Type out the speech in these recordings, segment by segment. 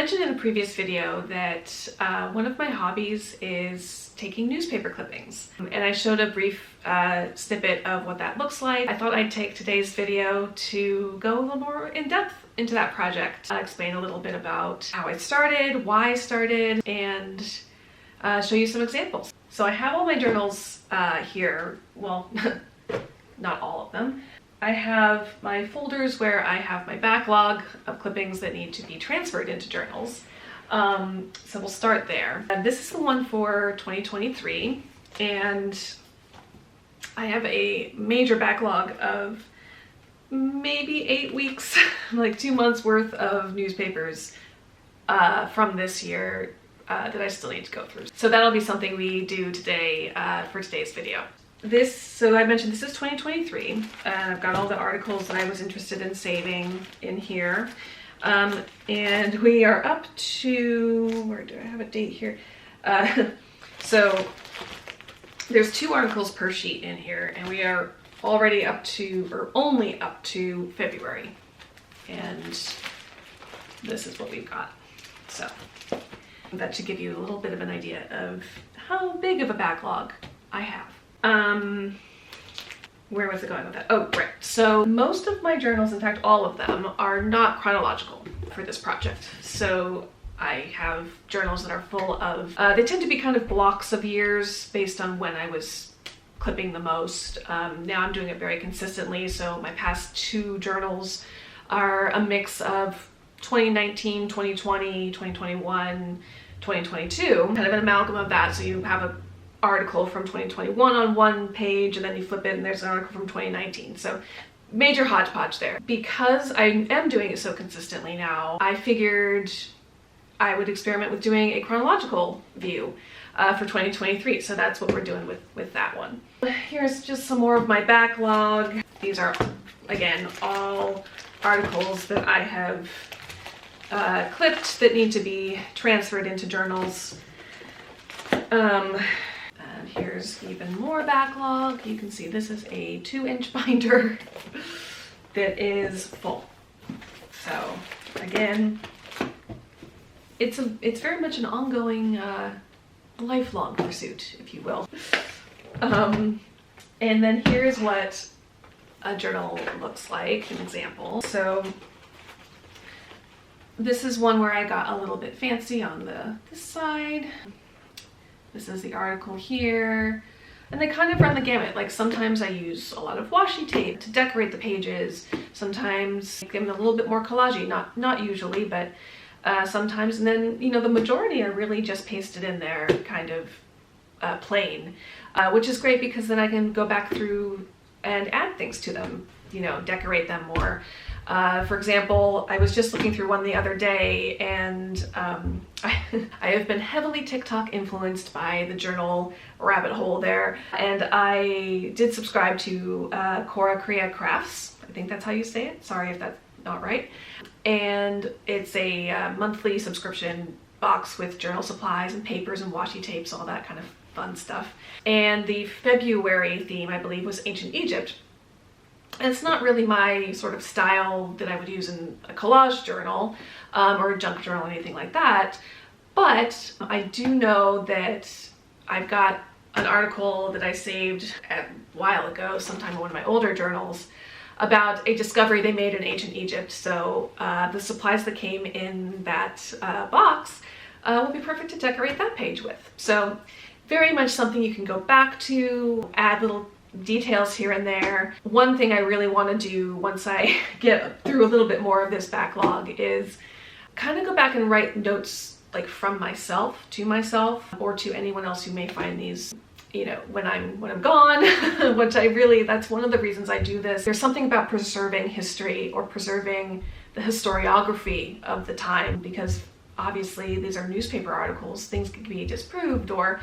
mentioned in a previous video that one of my hobbies is taking newspaper clippings, and I showed a brief snippet of what that looks like. I thought I'd take today's video to go a little more in depth into that project, explain a little bit about how I started, why I started, and show you some examples. So I have all my journals here. Well, not all of them. I have my folders where I have my backlog of clippings that need to be transferred into journals. So we'll start there. This is the one for 2023, and I have a major backlog of maybe 8 weeks, like 2 months worth of newspapers from this year that I still need to go through. So that'll be something we do today for today's video. So I mentioned this is 2023, and I've got all the articles that I was interested in saving in here. And we are up to, where do I have a date here? So there's 2 articles per sheet in here, and we are already up to, or only up to February. And this is what we've got. So that should give you a little bit of an idea of how big of a backlog I have. Where was it going with that? Oh, right. So most of my journals, in fact, all of them, are not chronological for this project. So I have journals that are full of, they tend to be kind of blocks of years based on when I was clipping the most. Now I'm doing it very consistently. So my past 2 journals are a mix of 2019, 2020, 2021, 2022, kind of an amalgam of that. So you have a article from 2021 on one page, and then you flip it and there's an article from 2019. So major hodgepodge there. Because I am doing it so consistently now, I figured I would experiment with doing a chronological view for 2023. So that's what we're doing with that one. Here's just some more of my backlog. These are, again, all articles that I have clipped that need to be transferred into journals. Here's even more backlog. You can see this is a 2-inch binder that is full. So again, it's very much an ongoing, lifelong pursuit, if you will. And then here's what a journal looks like, an example. So this is one where I got a little bit fancy on this side. This is the article here, and they kind of run the gamut. Like sometimes I use a lot of washi tape to decorate the pages. Sometimes make them a little bit more collagey, not usually, but sometimes. And then, you know, the majority are really just pasted in there, kind of plain, which is great because then I can go back through and add things to them, you know, decorate them more. For example, I was just looking through one the other day, and I have been heavily TikTok influenced by the journal rabbit hole there, and I did subscribe to CoraCrea Crafts. I think that's how you say it. Sorry if that's not right. And it's a monthly subscription box with journal supplies and papers and washi tapes, all that kind of fun stuff. And the February theme, I believe, was ancient Egypt. And it's not really my sort of style that I would use in a collage journal or a junk journal or anything like that. But I do know that I've got an article that I saved a while ago, sometime in one of my older journals, about a discovery they made in ancient Egypt. So the supplies that came in that box will be perfect to decorate that page with. So very much something you can go back to, add little details here and there. One thing I really want to do once I get through a little bit more of this backlog is kind of go back and write notes, like from myself to myself, or to anyone else who may find these, you know, when I'm gone, which that's one of the reasons I do this. There's something about preserving history or preserving the historiography of the time, because obviously these are newspaper articles, things can be disproved, or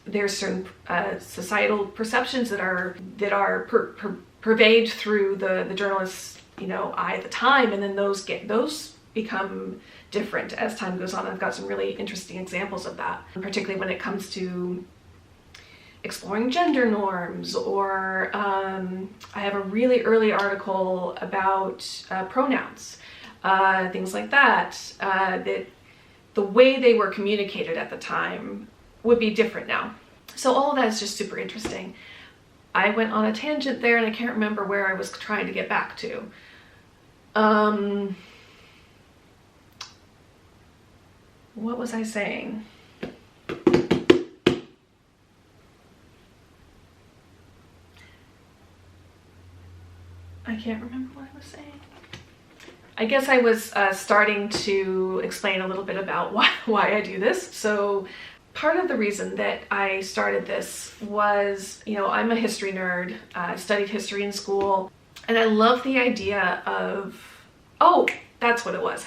there's certain societal perceptions that pervade through the journalist's, you know, eye at the time, and then those become different as time goes on. I've got some really interesting examples of that, particularly when it comes to exploring gender norms, or I have a really early article about pronouns, things like that, that the way they were communicated at the time would be different now. So all of that is just super interesting. I went on a tangent there and I can't remember where I was trying to get back to. What was I saying? I can't remember what I was saying. I guess I was starting to explain a little bit about why I do this. So part of the reason that I started this was, you know, I'm a history nerd. I studied history in school, and I love the idea of, oh, that's what it was.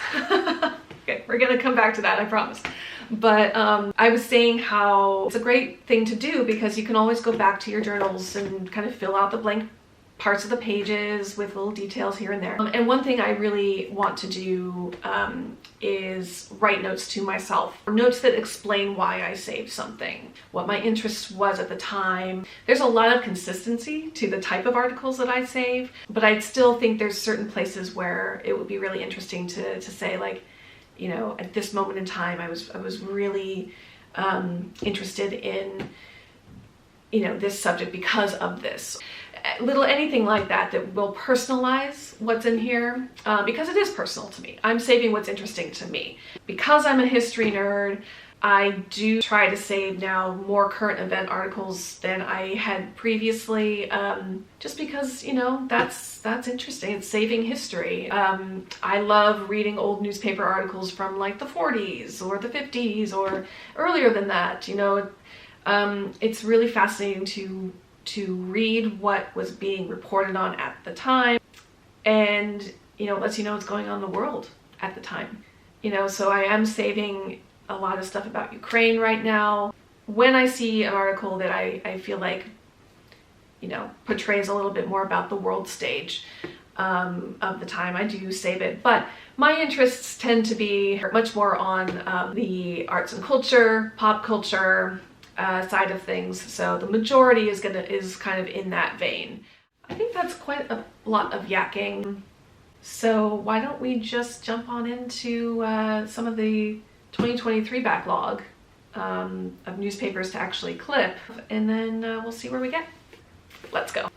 Okay, we're gonna come back to that, I promise. But I was saying how it's a great thing to do because you can always go back to your journals and kind of fill out the blank parts of the pages with little details here and there. And one thing I really want to do is write notes to myself, notes that explain why I saved something, what my interest was at the time. There's a lot of consistency to the type of articles that I save, but I still think there's certain places where it would be really interesting to say, like, you know, at this moment in time, I was really interested in, you know, this subject because of this. Anything like that will personalize what's in here, because it is personal to me. I'm saving what's interesting to me. Because I'm a history nerd, I do try to save now more current event articles than I had previously, just because, you know, that's interesting. It's saving history. I love reading old newspaper articles from like the 40s or the 50s or earlier than that. You know, it's really fascinating to read what was being reported on at the time, and, you know, lets you know what's going on in the world at the time. You know, so I am saving a lot of stuff about Ukraine right now. When I see an article that I feel like, you know, portrays a little bit more about the world stage of the time, I do save it. But my interests tend to be much more on the arts and culture, pop culture, side of things. So the majority is kind of in that vein. I think that's quite a lot of yakking. So why don't we just jump on into some of the 2023 backlog of newspapers to actually clip, and then we'll see where we get. Let's go.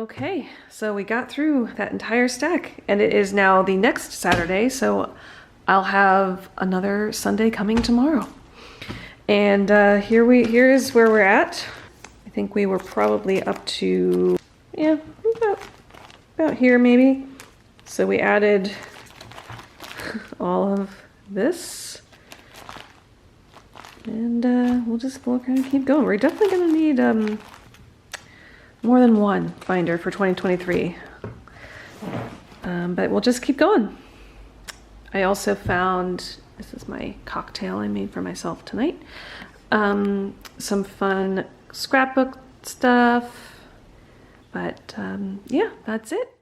Okay, so we got through that entire stack, and it is now the next Saturday, so I'll have another Sunday coming tomorrow. And here's where we're at. I think we were probably up to, yeah, about here maybe. So we added all of this, and we'll kind of keep going. We're definitely gonna need more than one binder for 2023, but we'll just keep going. I also found, this is my cocktail I made for myself tonight, some fun scrapbook stuff, but yeah, that's it.